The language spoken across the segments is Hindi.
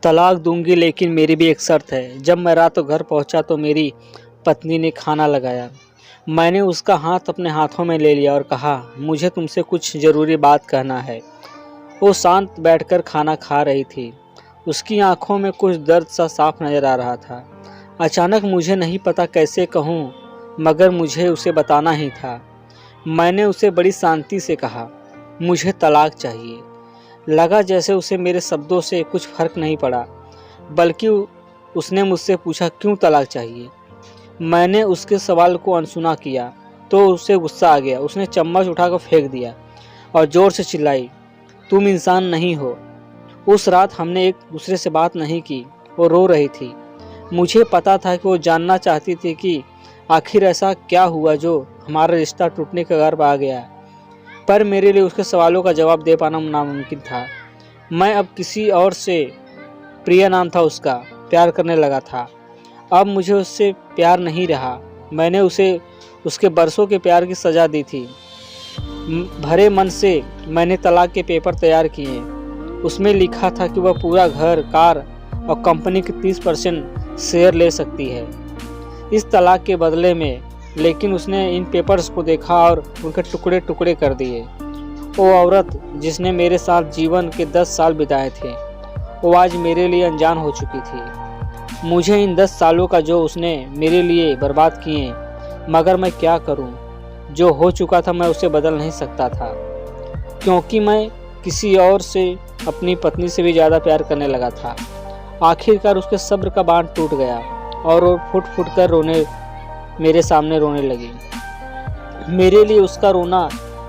तलाक दूंगी, लेकिन मेरी भी एक शर्त है। जब मैं रात को घर पहुंचा तो मेरी पत्नी ने खाना लगाया। मैंने उसका हाथ अपने हाथों में ले लिया और कहा, मुझे तुमसे कुछ ज़रूरी बात कहना है। वो शांत बैठकर खाना खा रही थी। उसकी आंखों में कुछ दर्द सा साफ नजर आ रहा था। अचानक मुझे नहीं पता कैसे कहूँ, मगर मुझे उसे बताना ही था। मैंने उसे बड़ी शांति से कहा, मुझे तलाक चाहिए। लगा जैसे उसे मेरे शब्दों से कुछ फर्क नहीं पड़ा, बल्कि उसने मुझसे पूछा, क्यों तलाक चाहिए। मैंने उसके सवाल को अनसुना किया तो उसे गुस्सा आ गया। उसने चम्मच उठाकर फेंक दिया और जोर से चिल्लाई, तुम इंसान नहीं हो। उस रात हमने एक दूसरे से बात नहीं की। वो रो रही थी। मुझे पता था कि वो जानना चाहती थी कि आखिर ऐसा क्या हुआ जो हमारा रिश्ता टूटने के कगार पर आ गया, पर मेरे लिए उसके सवालों का जवाब दे पाना नामुमकिन था। मैं अब किसी और से, प्रिया नाम था उसका, प्यार करने लगा था। अब मुझे उससे प्यार नहीं रहा। मैंने उसे उसके बरसों के प्यार की सज़ा दी थी। भरे मन से मैंने तलाक के पेपर तैयार किए। उसमें लिखा था कि वह पूरा घर, कार और कंपनी के 30% शेयर ले सकती है इस तलाक के बदले में। लेकिन उसने इन पेपर्स को देखा और उनके टुकड़े टुकड़े कर दिए। वो औरत जिसने मेरे साथ जीवन के 10 साल बिताए थे, वो आज मेरे लिए अनजान हो चुकी थी। मुझे इन 10 सालों का जो उसने मेरे लिए बर्बाद किए, मगर मैं क्या करूं? जो हो चुका था मैं उसे बदल नहीं सकता था, क्योंकि मैं किसी और से, अपनी पत्नी से भी ज़्यादा प्यार करने लगा था। आखिरकार उसके सब्र का बांध टूट गया और वो फुट फुट कर मेरे सामने रोने लगी। मेरे लिए उसका रोना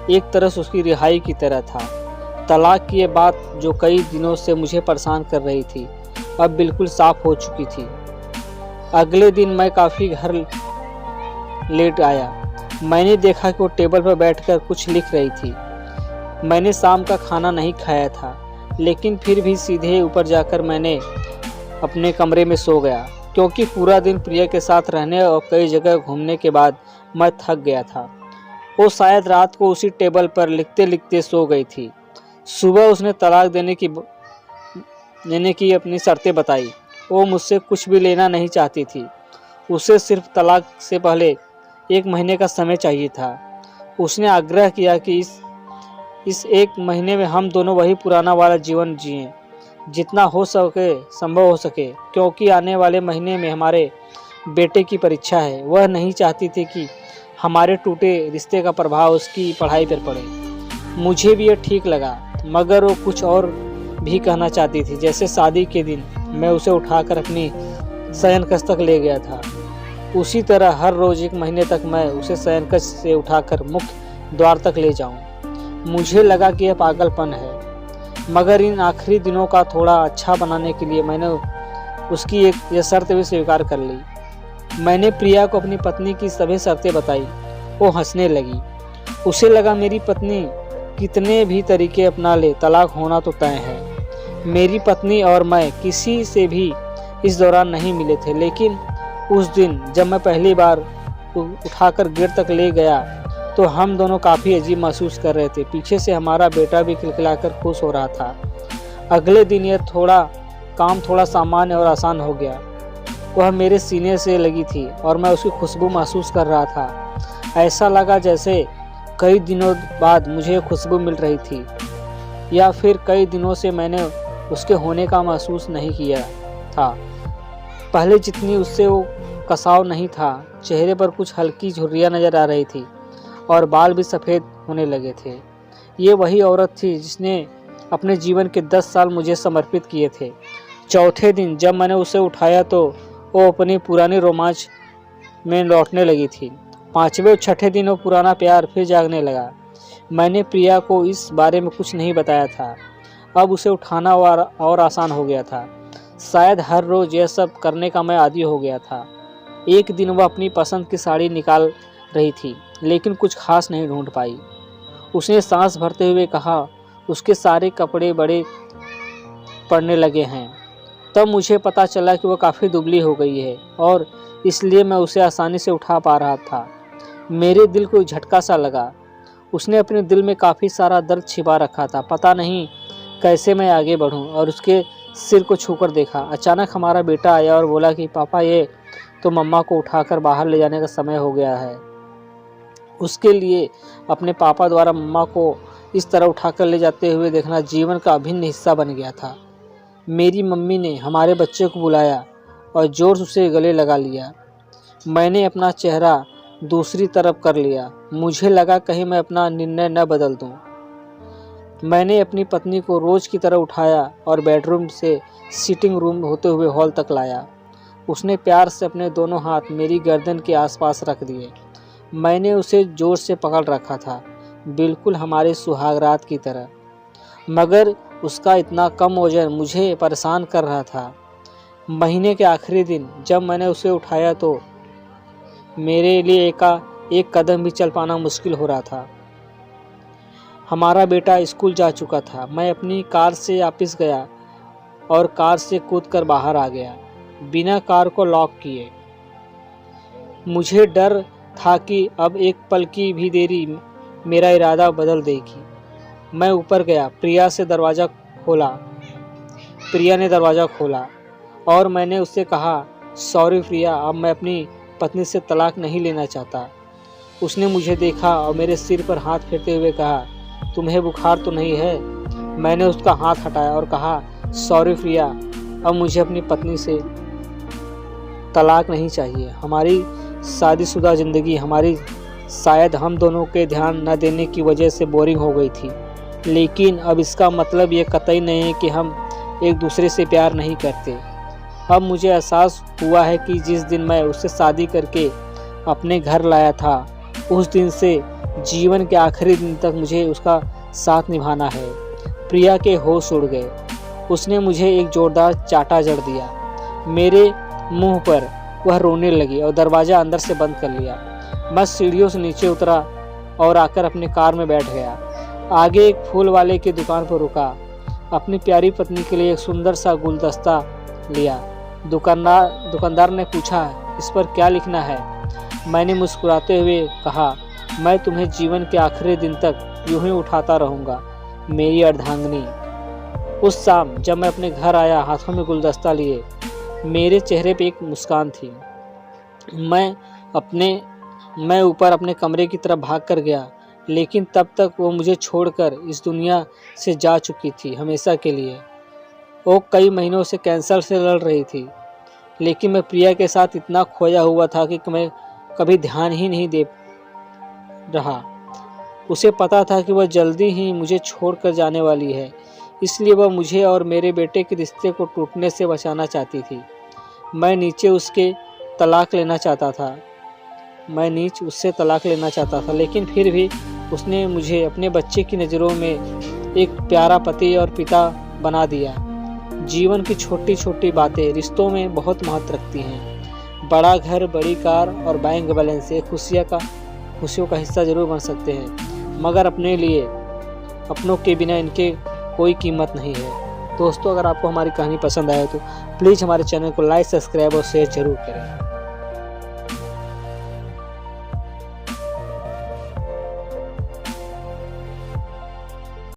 एक तरह से उसकी रिहाई की तरह था। तलाक की ये बात जो कई दिनों से मुझे परेशान कर रही थी, अब बिल्कुल साफ हो चुकी थी। अगले दिन मैं काफ़ी घर लेट आया। मैंने देखा कि वो टेबल पर बैठकर कुछ लिख रही थी। मैंने शाम का खाना नहीं खाया था, लेकिन फिर भी सीधे ऊपर जाकर मैंने अपने कमरे में सो गया, क्योंकि पूरा दिन प्रिया के साथ रहने और कई जगह घूमने के बाद मैं थक गया था। वो शायद रात को उसी टेबल पर लिखते लिखते सो गई थी। सुबह उसने तलाक देने की अपनी शर्तें बताई। वो मुझसे कुछ भी लेना नहीं चाहती थी। उसे सिर्फ तलाक से पहले 1 महीने का समय चाहिए था। उसने आग्रह किया कि इस 1 महीने में हम दोनों वही पुराना वाला जीवन जिएं, जितना हो सके, संभव हो सके, क्योंकि आने वाले महीने में हमारे बेटे की परीक्षा है। वह नहीं चाहती थी कि हमारे टूटे रिश्ते का प्रभाव उसकी पढ़ाई पर पड़े। मुझे भी यह ठीक लगा, मगर वो कुछ और भी कहना चाहती थी। जैसे शादी के दिन मैं उसे उठाकर अपनी शयनकक्ष तक ले गया था, उसी तरह हर रोज़ 1 महीने तक मैं उसे शयनकक्ष से उठाकर मुख्य द्वार तक ले जाऊं। मुझे लगा कि यह पागलपन है, मगर इन आखिरी दिनों का थोड़ा अच्छा बनाने के लिए मैंने उसकी यह शर्त भी स्वीकार कर ली। मैंने प्रिया को अपनी पत्नी की सभी शर्तें बताई। वो हंसने लगी। उसे लगा मेरी पत्नी कितने भी तरीके अपना ले, तलाक होना तो तय है। मेरी पत्नी और मैं किसी से भी इस दौरान नहीं मिले थे, लेकिन उस दिन जब मैं पहली बार उठाकर गेट तक ले गया तो हम दोनों काफ़ी अजीब महसूस कर रहे थे। पीछे से हमारा बेटा भी खिलखिलाकर खुश हो रहा था। अगले दिन यह काम थोड़ा सामान्य और आसान हो गया। वह मेरे सीने से लगी थी और मैं उसकी खुशबू महसूस कर रहा था। ऐसा लगा जैसे कई दिनों बाद मुझे खुशबू मिल रही थी, या फिर कई दिनों से मैंने उसके होने का महसूस नहीं किया था। पहले जितनी उससे वो कसाव नहीं था। चेहरे पर कुछ हल्की झुर्रियाँ नज़र आ रही थी और बाल भी सफ़ेद होने लगे थे। ये वही औरत थी जिसने अपने जीवन के 10 साल मुझे समर्पित किए थे। चौथे दिन जब मैंने उसे उठाया तो वो अपनी पुरानी रोमांच में लौटने लगी थी। 5वें और 6ठे दिन वो पुराना प्यार फिर जागने लगा। मैंने प्रिया को इस बारे में कुछ नहीं बताया था। अब उसे उठाना और आसान हो गया था। शायद हर रोज़ यह सब करने का मैं आदी हो गया था। एक दिन वह अपनी पसंद की साड़ी निकाल रही थी, लेकिन कुछ खास नहीं ढूंढ पाई। उसने सांस भरते हुए कहा, उसके सारे कपड़े बड़े पड़ने लगे हैं। तब मुझे पता चला कि वह काफ़ी दुबली हो गई है और इसलिए मैं उसे आसानी से उठा पा रहा था। मेरे दिल को झटका सा लगा। उसने अपने दिल में काफ़ी सारा दर्द छिपा रखा था। पता नहीं कैसे मैं आगे बढ़ूं और उसके सिर को छूकर देखा। अचानक हमारा बेटा आया और बोला कि पापा, ये तो मम्मा को उठाकर बाहर ले जाने का समय हो गया है। उसके लिए अपने पापा द्वारा मम्मा को इस तरह उठाकर ले जाते हुए देखना जीवन का अभिन्न हिस्सा बन गया था। मेरी मम्मी ने हमारे बच्चे को बुलाया और जोर से उसे गले लगा लिया। मैंने अपना चेहरा दूसरी तरफ कर लिया। मुझे लगा कहीं मैं अपना निर्णय न बदल दूं। मैंने अपनी पत्नी को रोज की तरह उठाया और बेडरूम से सिटिंग रूम होते हुए हॉल तक लाया। उसने प्यार से अपने दोनों हाथ मेरी गर्दन के आसपास रख दिए। मैंने उसे जोर से पकड़ रखा था, बिल्कुल हमारे सुहागरात की तरह, मगर उसका इतना कम वजन मुझे परेशान कर रहा था। महीने के आखिरी दिन जब मैंने उसे उठाया तो मेरे लिए एक कदम भी चल पाना मुश्किल हो रहा था। हमारा बेटा स्कूल जा चुका था। मैं अपनी कार से वापस गया और कार से कूदकर बाहर आ गया, बिना कार को लॉक किए। मुझे डर था कि अब एक पल की भी देरी मेरा इरादा बदल देगी। मैं ऊपर गया। प्रिया ने दरवाज़ा खोला और मैंने उससे कहा, सॉरी प्रिया, अब मैं अपनी पत्नी से तलाक नहीं लेना चाहता। उसने मुझे देखा और मेरे सिर पर हाथ फेरते हुए कहा, तुम्हें बुखार तो नहीं है? मैंने उसका हाथ हटाया और कहा, सॉरी प्रिया, अब मुझे अपनी पत्नी से तलाक नहीं चाहिए। हमारी शादीशुदा ज़िंदगी शायद हम दोनों के ध्यान न देने की वजह से बोरिंग हो गई थी, लेकिन अब इसका मतलब ये कतई नहीं है कि हम एक दूसरे से प्यार नहीं करते। अब मुझे एहसास हुआ है कि जिस दिन मैं उससे शादी करके अपने घर लाया था, उस दिन से जीवन के आखिरी दिन तक मुझे उसका साथ निभाना है। प्रिया के होश उड़ गए। उसने मुझे एक जोरदार चाटा जड़ दिया। मेरे मुंह पर वह रोने लगी और दरवाज़ा अंदर से बंद कर लिया। मैं सीढ़ियों से नीचे उतरा और आकर अपनी कार में बैठ गया। आगे एक फूल वाले की दुकान पर रुका। अपनी प्यारी पत्नी के लिए एक सुंदर सा गुलदस्ता लिया। दुकानदार ने पूछा, इस पर क्या लिखना है? मैंने मुस्कुराते हुए कहा, मैं तुम्हें जीवन के आखिरी दिन तक यूं ही उठाता रहूँगा, मेरी अर्धांगिनी। उस शाम जब मैं अपने घर आया, हाथों में गुलदस्ता लिए, मेरे चेहरे पे एक मुस्कान थी। मैं ऊपर अपने कमरे की तरफ भाग कर गया, लेकिन तब तक वो मुझे छोड़कर इस दुनिया से जा चुकी थी, हमेशा के लिए। वो कई महीनों से कैंसर से लड़ रही थी, लेकिन मैं प्रिया के साथ इतना खोया हुआ था कि मैं कभी ध्यान ही नहीं दे रहा। उसे पता था कि वह जल्दी ही मुझे छोड़कर जाने वाली है, इसलिए वह मुझे और मेरे बेटे के रिश्ते को टूटने से बचाना चाहती थी। मैं नीचे उससे तलाक लेना चाहता था, लेकिन फिर भी उसने मुझे अपने बच्चे की नज़रों में एक प्यारा पति और पिता बना दिया। जीवन की छोटी छोटी बातें रिश्तों में बहुत महत्व रखती हैं। बड़ा घर, बड़ी कार और बैंक बैलेंस ये खुशियों का हिस्सा जरूर बन सकते हैं, मगर अपनों के बिना इनके कोई कीमत नहीं है। दोस्तों, अगर आपको हमारी कहानी पसंद आए तो प्लीज़ हमारे चैनल को लाइक, सब्सक्राइब और शेयर जरूर करें।